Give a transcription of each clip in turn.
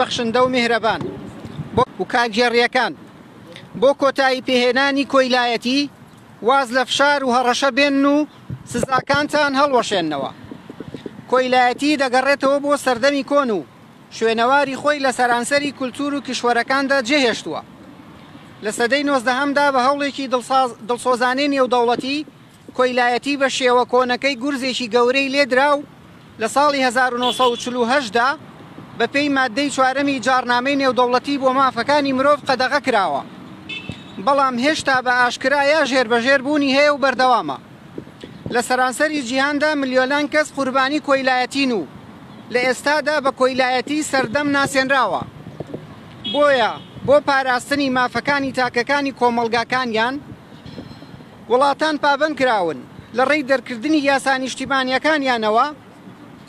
بەخشندە و میهرەبان و کاکگێڕیەکان بۆ کۆتایی پێهێنانی کۆیلایەتی واز لە فشار و هەڕەشە بێن و سزاکانتان هەڵوەشێننەوە. کۆیلایەتی دەگەڕێتەوە بۆ سەردەمی کۆن و شوێنەواری خۆی لە سەرانسەری کولتور و کشوەرەکاندا جێهێشتووە. لە سەدەی 19دا بە هەوڵێکی دڵسۆزانەی نێودەوڵەتی کۆیلایەتی بە شێوە کۆنەکەی گورزێکی گەورەی لێدرا و لە ساڵی 1940دا بە پێی مادەی چوارەمی جارنامەی نێودەوڵەتی بۆ مافەکانی مرۆڤ قەدەغە کراوە. بەڵام هێشتا بە ئاشکرایە ژێربەژێر بوونی هەیە و بەردەوامە. لە سەرانسەری جیهاندا ملیۆنان کەس قوربانی کۆیلایەتین و لە ئێستادا بە کۆیلایەتی سەردەم ناسێنراوە. بۆیە بۆ پاراستنی مافەکانی تاکەکانی کۆمەڵگاکانیان وڵاتان پابەند کراون لە ڕێی دەرکردنی یاسا نیشتیمانیەکانیانەوە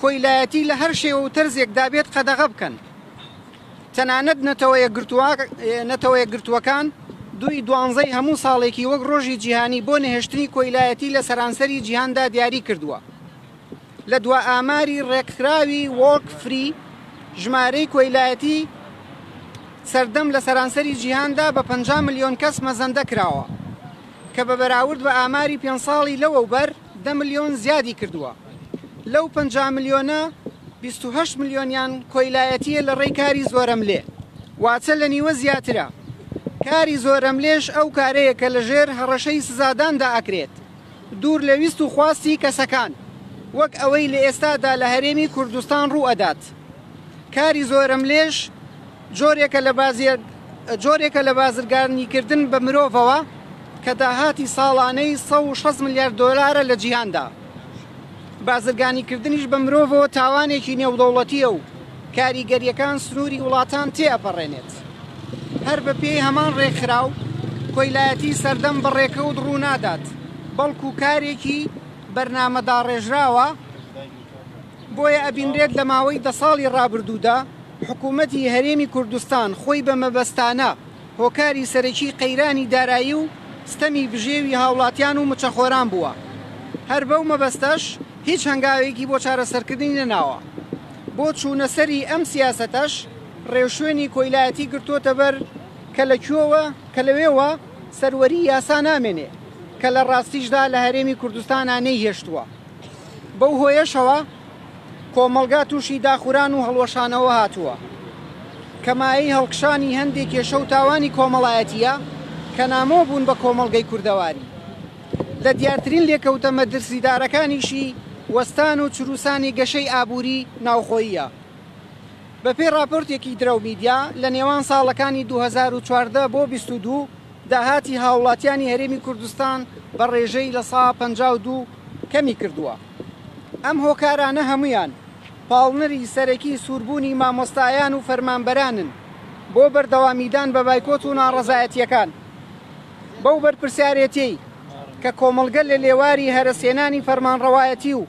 کۆیلایەتی لە هەر شێوە و تەرزێکدا بێت قەدەغە بکەن. تەنانەت نەتەوە یەکگرتووەکان دوی 12 هەموو ساڵێکی وەک ڕۆژی جیهانی بۆ نەهێشتنی کۆیلایەتی لە سەرانسەری جیهاندا دیاری کردووە. لە دوا ئاماری ڕێکخراوی وۆڵک فری ژمارەی کۆیلایەتی سەردەم لە سەرانسەری جیهاندا بە 50 ملیۆن کەس مەزەندە کراوە کە بە بەراورد بە ئاماری 5 ساڵی لەوەوبەر 10 ملیۆن زیادی کردووە. لەو 50 ملیۆنە 28 ملیۆنیان کۆیلایەتیە لە ڕێی کاری زۆرەملێ، واتە لە نیوە زیاترە. کاری زۆرەملێش ئەو کارەیە کە لەژێر هەڕەشەی سزاداندا ئەکرێت، دوور لە ویست و خواستی کەسەکان، وەک ئەوەی لە ئێستادا لە هەرێمی کوردستان ڕوو ئەدات. کاری زۆرەملێش جۆرێکە لە بازرگانیکردن بە مرۆڤەوە کە داهاتی ساڵانەی 160 میلیارد دۆلارە لە جیهاندا. بازرگانیکردنیش بە مرۆڤەوە تاوانێکی نێودەوڵەتیە و کاریگەریەکان سنووری وڵاتان تێئەپەڕێنێت. هەر بە پێی هەمان ڕێکخراو کۆیلایەتی سەردەم بەڕێکەوت ڕوو نادات، بەڵکو کارێکی بەرنامەداڕێژراوە. بۆیە ئەبینرێت لە ماوەی 10 ساڵی ڕابردوودا حکوومەتی هەرێمی کوردستان خۆی بە مەبەستانە هۆکاری سەرەکی قەیرانی دارایی و ستەمی بژێوی هاوڵاتیان و مچەخۆران بووە. هەر بەو مەبەستەش هیچ هەنگاوێکی بۆ چارەسەرکردنی نەناوە. بۆ چوونەسەری ئەم سیاسەتەش ڕێوشوێنی کۆیلایەتی گرتوۆتە بەر کە لەوێوە سەروەری یاسا نامێنێ، کە لە ڕاستیشدا لە هەرێمی کوردستانە نەیهێشتووە. بەو هۆیەشەوە کۆمەڵگا تووشی داخوران و هەڵوەشانەوە هاتووە. کەمایی هەڵکشانی هەندێک کێشە و تاوانی کۆمەڵایەتیە کە نامۆ بوون بە کۆمەڵگەی کوردەواری. لە دیارترین لێکەوتە مەدرسیدارەکانیشی وەستان و چروسانی گەشەی ئابووری ناوخۆییە. بەپێی راپۆرتێکی درەو میدیا لە نێوان ساڵەکانی 2014 بۆ 22 داهاتی هاوڵاتیانی هەرێمی کوردستان بە ڕێژەی لە 152 کەمی کردووە. ئەم هۆکارانە هەمویان پاڵنەری سەرەکی سووربوونی مامۆستایان و فەرمانبەرانن بۆ بەردەوامیدان بە بایکۆت و ناڕەزایەتیەکان. بەو بەرپرسیارەتی کە کۆمەڵگە لە لێواری هەرەسێنانی فەرمانڕەوایەتی و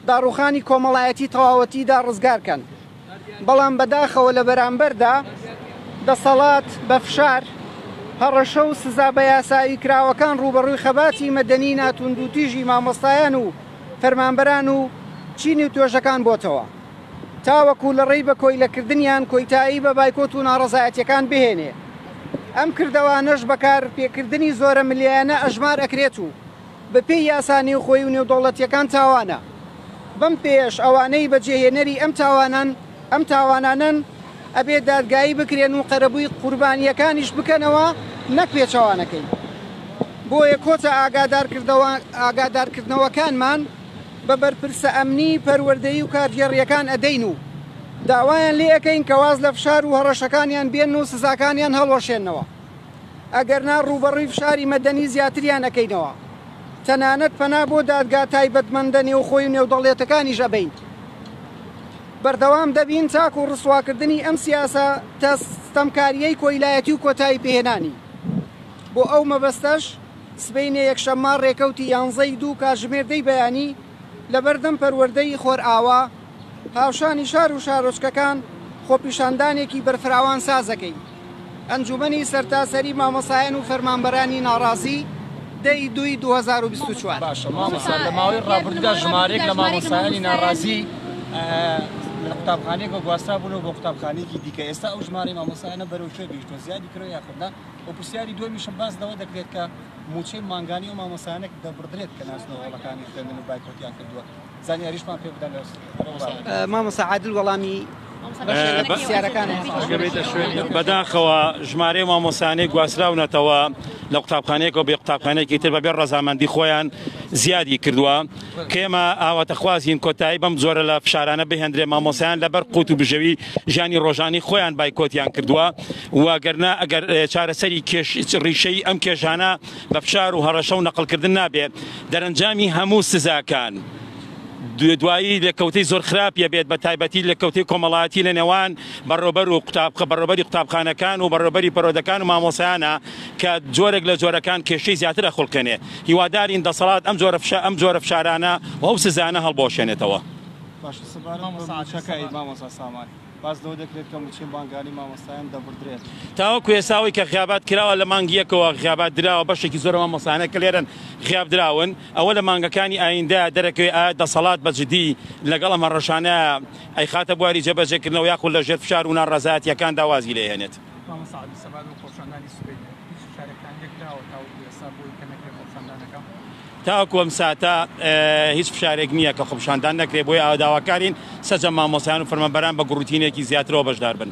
داڕوخانی کۆمەڵایەتی تەواوەتیدا ڕزگارکەن. بەڵام بەداخەوە لە بەرامبەردا دەسەڵات بە فشار هەڕەشە و سزا بە یاسایی کراوەکان ڕوبەڕووی خەباتی مەدەنی ناتوند و تیژی مامۆستایان و فەرمانبەران و چینی و توێژەکان بۆتەوە، تاوەکو لە ڕێی بە کۆیلەکردنیان کۆیتایی بە بایکۆت و ناڕەزایەتیەکان بهێنێ. ئەم کردەوانەش بەکار پێکردنی زۆرە ملیانە ئەژمار ئەکرێت و بە پێی یاسا نێوخۆی و نێودەوڵەتیەکان تاوانە. بەم پێش ئەوانەی بەجێهێنەری ئەم تاوانانن ئەبێت دادگایی بکرێن و قەرەبووی قوربانیەکانیش بکەنەوە، نەک پێچەوانەکەی. بۆیە کۆتە ئاگادارکردنەوەکانمان بە بەرپرسە ئەمنی پەروەردەیی و کارگێڕیەکان ئەدەین و داوایان لێ ئەەکەین کە واز لە فشار و هەڕەشەکانیان بێن و سزاکانیان هەڵوەشێنەوە. ئەگەرنا ڕوبەڕووی فشاری مەدەنی زیاتریان ئەەکەینەوە. تەنانەت پەنا بۆ دادگا تایبەتمەندە نێوخۆی و نێودەوڵێتەکانیش ئەبین. بەردەوام دەبین تاک و ڕسواکردنی ئەم سیاسە تەستەمکاریەی کۆیلایەتی و کۆتایی پێهێنانی. بۆ ئەو مەبەستەش سبەینێ یەکشەممە ڕێکەوتی 11 کاتژمێردەی بەیانی لە بەردەم پەروەردەی خۆرئاوا هاوشانی شار و شارۆچکەکان خۆپیشاندانێکی بەرفراوان سازەکەی. ئەنجومەنی سەرتاسەری مامۆسایان و فەرمانبەرانی ناڕازی 10/2/2024. باشە مامۆستا لە ماوەی ڕابردوودا ژمارەیەک لە مامۆسایانی ناڕازی قوتابخانەیەک گواسترا بوون بۆ قوتابخانەیەکی دیکە ئێستا ئەو ژمارەی مامۆستایانە بەرەو شوێ گەیشتووە زیادی کرۆ یاخودنا و پرسیاری دووەمیشم باس لەوە دەکرێت کە موچەی مانگانی و مامۆستایانێک دەبڕدرێت کە ناسنەوەڵەکانی خوێندن و بایکۆتیان کردووە زانیاریشمان پێ بدەن مامۆستا عادل وەڵامی بەداخەوە ژمارەی مامۆستایانەی گواستراونەتەوە لە قوتابخانەیەک و بێ قوتابخانەیەکی تر بەبێ ڕەزامەندی خۆیان زیادی کردووە کە ئێمە ئاواتەخوازین کۆتایی بەم زۆرە لە فشارانە بهێندرێ مامۆستایان لەبەر قوت و بژەوی ژیانی ڕۆژانی خۆیان بایکۆتیان کردووە وەگەرنا ئەگەر چارەسەری ڕیشەی ئەم کێشانە بە فشار و هەڕەشە و نەقڵکردن نابێت دەرەنجامی هەموو سزاکان دوایی لێکەوتەی زۆر خراپە بێت بە تایبەتی لێکەوتەی کۆمەڵایەتی لە نێوان بەڕێوەبەری قوتابخانەکان و بەڕێوەبەری پەرۆدەکان و مامۆسایانە کە جۆرێک لە جۆرەکان کێشەی زیاتر ئەخڵکەنێ هیوادارین دەسەڵات ئەم جۆرە فشارانە و ئەو سزانە هەڵبۆشێنێتەوە. باز لەوە دەکرێت کە موچەی مانگانی مامۆستایان دەبڕدرێت تاوەکو ئێساوی کە خیابات کراوە لە مانگیەکەوە خیابات دراوە بەشێکی زۆر مامۆستایانە کە لێرەن خیاب دراون ئەوە لە مانگەکانی ئایندە دەرەکەوێت ئایا دەسەڵات بەجددی لەگەڵ ئەمە ڕەشانە ئەی خاتە بواری جێبەجێکردنەوە یاخود لە ژێر فشار و ناڕەزایەتیەکان داوازی لێهێنێت. تاوەکو ئەم ساتە هیچ فشارێک نییە کە خۆپشاندان نەکرێت بۆی ئاوداواکارین سەرجەم مامۆستایان و فەرمانبەران بە گوڕوتینێکی زیاترەوە بەشدار بن.